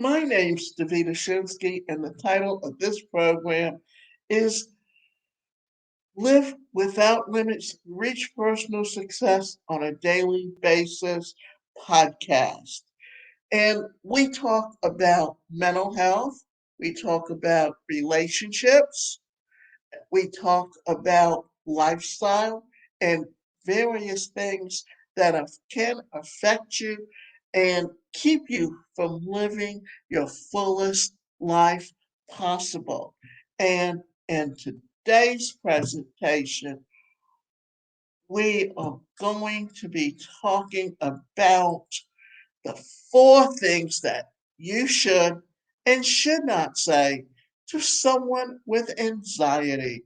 My name's Davida Shinsky, and the title of this program is Live Without Limits, Reach Personal Success on a Daily Basis podcast. And we talk about mental health, we talk about relationships, we talk about lifestyle and various things that can affect you and keep you from living your fullest life possible. And in today's presentation, we are going to be talking about the four things that you should and should not say to someone with anxiety.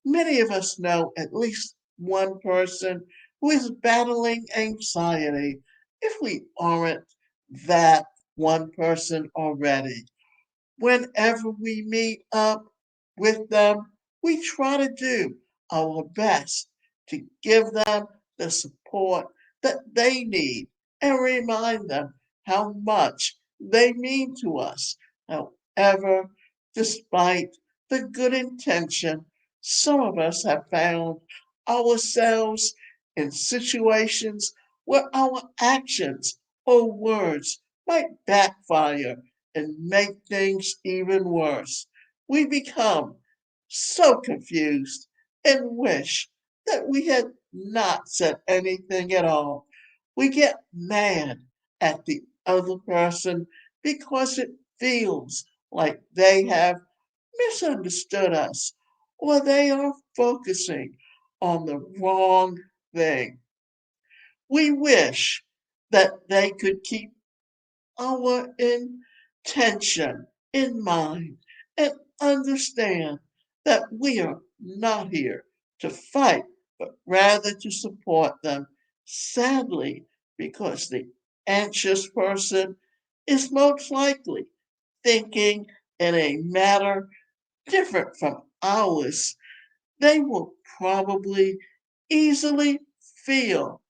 Many of us know at least one person who is battling anxiety, if we aren't that one person already. Whenever we meet up with them, we try to do our best to give them the support that they need and remind them how much they mean to us. However, despite the good intention, some of us have found ourselves in situations where our actions or words might backfire and make things even worse. We become so confused and wish that we had not said anything at all. We get mad at the other person because it feels like they have misunderstood us or they are focusing on the wrong thing. We wish that they could keep our intention in mind and understand that we are not here to fight, but rather to support them. Sadly, because the anxious person is most likely thinking in a matter different from ours, they will probably easily feel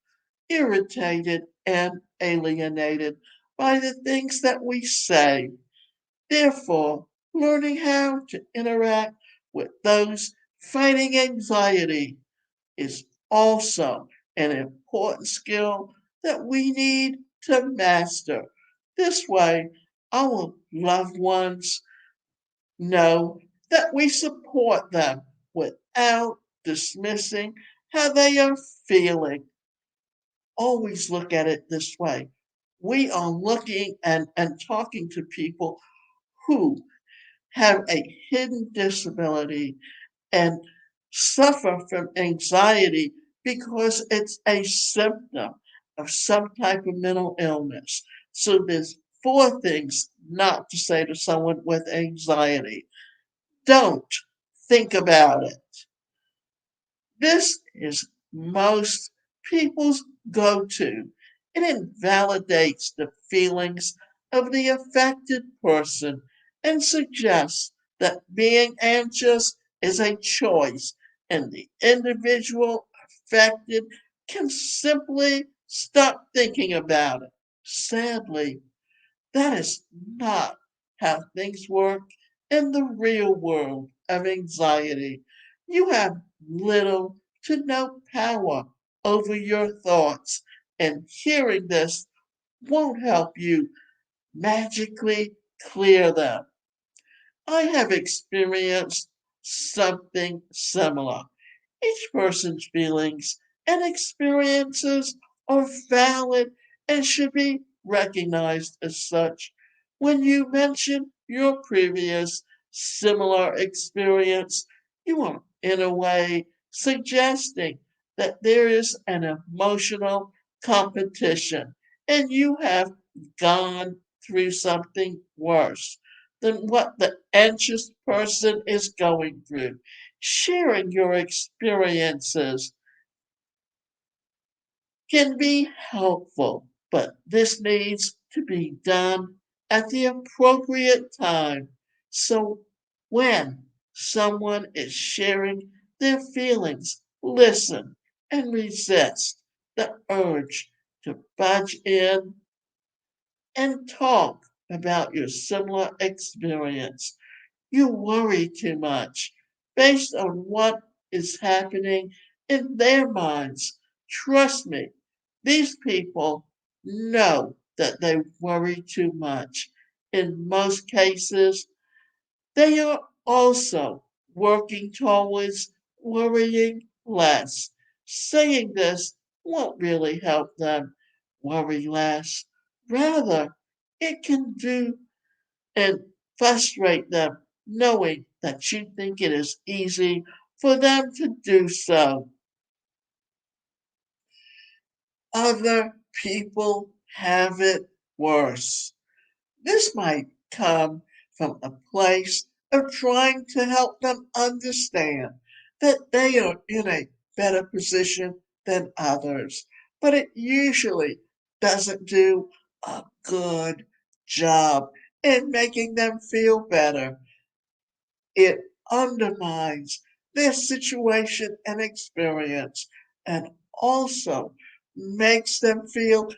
irritated and alienated by the things that we say. Therefore, learning how to interact with those fighting anxiety is also an important skill that we need to master. This way, our loved ones know that we support them without dismissing how they are feeling. Always look at it this way. We are looking and talking to people who have a hidden disability and suffer from anxiety because it's a symptom of some type of mental illness. So there's four things not to say to someone with anxiety. Don't think about it. This is most people's go to. It invalidates the feelings of the affected person and suggests that being anxious is a choice and the individual affected can simply stop thinking about it. Sadly, that is not how things work in the real world of anxiety. You have little to no power over your thoughts, and hearing this won't help you magically clear them. I have experienced something similar. Each person's feelings and experiences are valid and should be recognized as such. When you mention your previous similar experience, you are in a way suggesting that there is an emotional competition and you have gone through something worse than what the anxious person is going through. Sharing your experiences can be helpful, but this needs to be done at the appropriate time. So when someone is sharing their feelings, listen and resist the urge to budge in and talk. about your similar experience. You worry too much based on what is happening in their minds. Trust me, these people know that they worry too much. In most cases, they are also working towards worrying less. Saying this won't really help them worry less. Rather, it can do and frustrate them, knowing that you think it is easy for them to do so. Other people have it worse. This might come from a place of trying to help them understand that they are in a better position than others, but it usually doesn't do a good job in making them feel better. It undermines their situation and experience and also makes them feel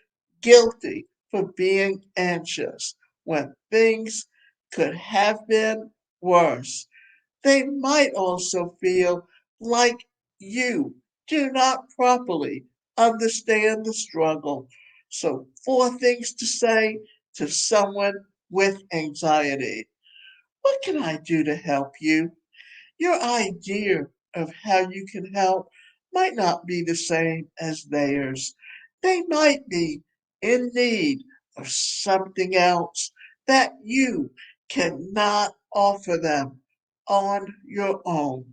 guilty for being anxious when things could have been worse. They might also feel like you do not properly understand the struggle. So, four things to say to someone with anxiety. What can I do to help you? Your idea of how you can help might not be the same as theirs. They might be in need of something else that you cannot offer them on your own.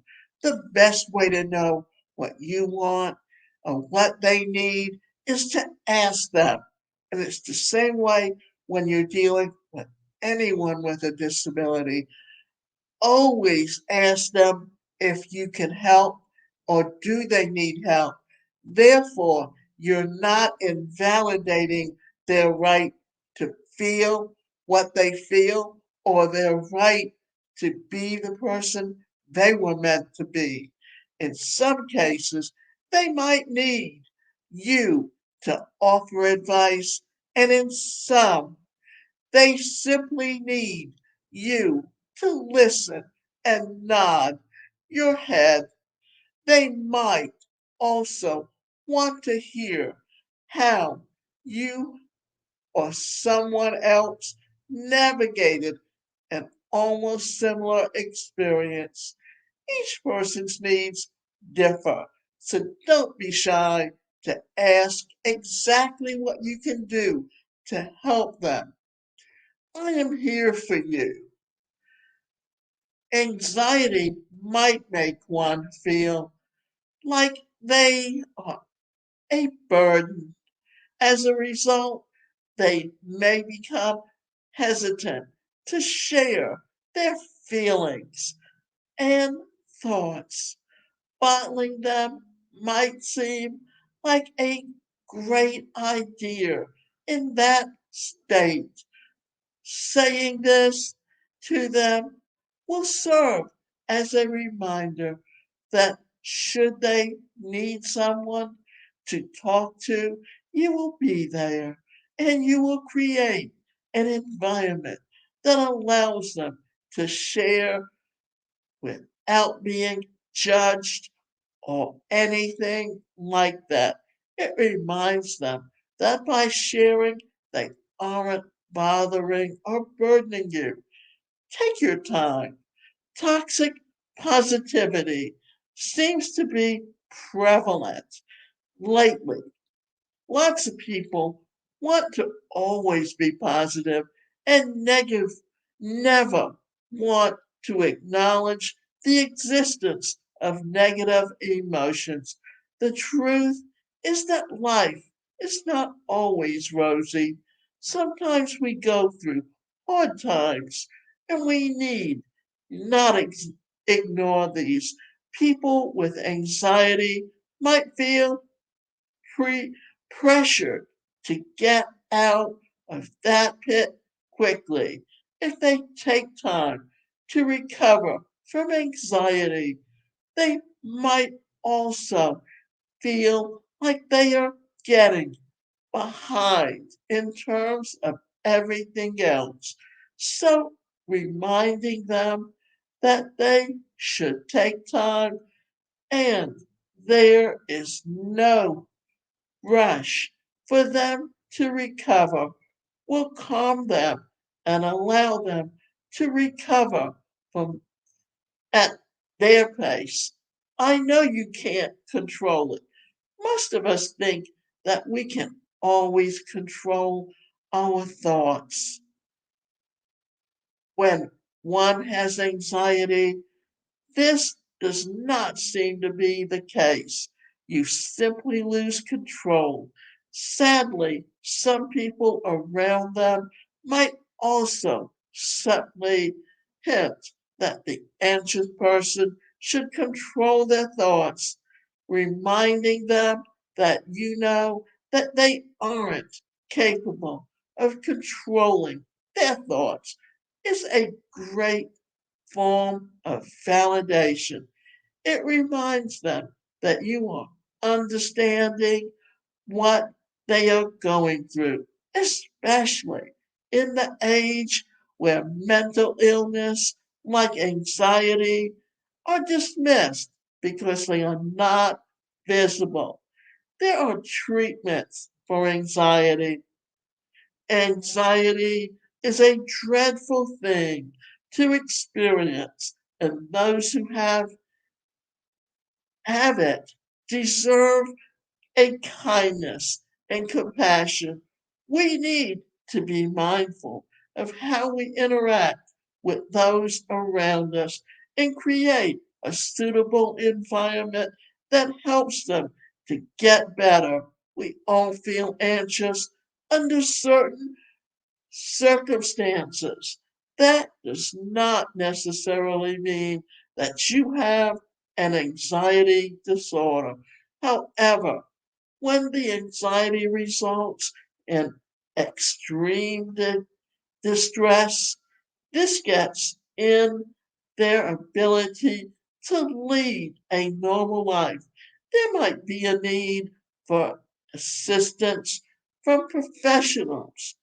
The best way to know what you want or what they need is to ask them. And it's the same way when you're dealing with anyone with a disability. Always ask them if you can help or do they need help. Therefore, you're not invalidating their right to feel what they feel or their right to be the person they were meant to be. In some cases, they might need you to offer advice, and in some, they simply need you to listen and nod your head. They might also want to hear how you or someone else navigated an almost similar experience. Each person's needs differ, so don't be shy to ask exactly what you can do to help them. I am here for you. Anxiety might make one feel like they are a burden. As a result, they may become hesitant to share their feelings and thoughts. Bottling them might seem like a great idea in that state. Saying this to them will serve as a reminder that should they need someone to talk to, you will be there and you will create an environment that allows them to share without being judged or anything like that. It reminds them that by sharing, they aren't bothering or burdening you. Take your time. Toxic positivity seems to be prevalent lately. Lots of people want to always be positive and negative, never want to acknowledge the existence of negative emotions. The truth is that life is not always rosy. Sometimes we go through hard times and we need not ignore these. People with anxiety might feel pre- pressured to get out of that pit quickly. If they take time to recover from anxiety, they might also feel like they are getting behind in terms of everything else. So, reminding them that they should take time and there is no rush for them to recover will calm them and allow them to recover from at their pace. I know you can't control it. Most of us think that we can always control our thoughts. When one has anxiety, this does not seem to be the case. You simply lose control. Sadly, some people around them might also subtly hint that the anxious person should control their thoughts, reminding them that you know that they aren't capable of controlling their thoughts is a great form of validation. It reminds them that you are understanding what they are going through, especially in the age where mental illness like anxiety are dismissed because they are not visible. There are treatments for anxiety. Anxiety is a dreadful thing to experience, and those who have it deserve a kindness and compassion. We need to be mindful of how we interact with those around us and create a suitable environment that helps them to get better. We all feel anxious under certain circumstances. That does not necessarily mean that you have an anxiety disorder. However, when the anxiety results in extreme distress, this gets in their ability to lead a normal life. There might be a need for assistance from professionals.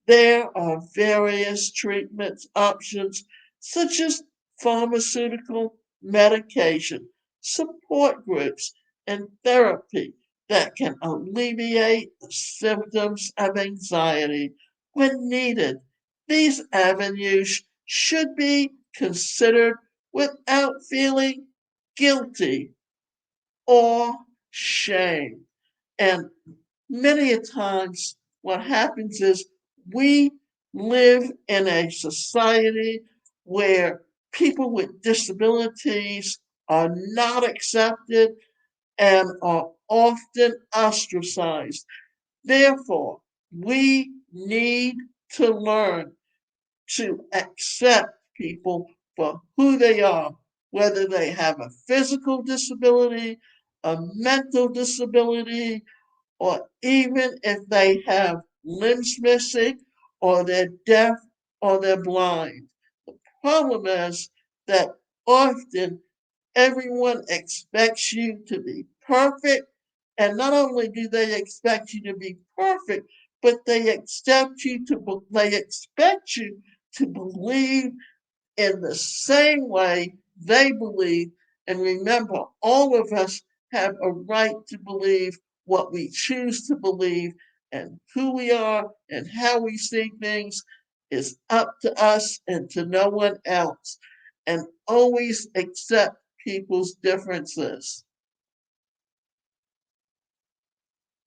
There are various treatment options, such as pharmaceutical medication, support groups, and therapy that can alleviate the symptoms of anxiety when needed. These avenues should be considered without feeling guilty or shame. And many a times, what happens is we live in a society where people with disabilities are not accepted and are often ostracized. Therefore, we need to learn to accept people for who they are, whether they have a physical disability, a mental disability, or even if they have limbs missing, or they're deaf, or they're blind. Problem is that often everyone expects you to be perfect, and not only do they expect you to be perfect, but they expect you to believe in the same way they believe. And remember, all of us have a right to believe what we choose to believe, and who we are and how we see things is up to us and to no one else. And always accept people's differences.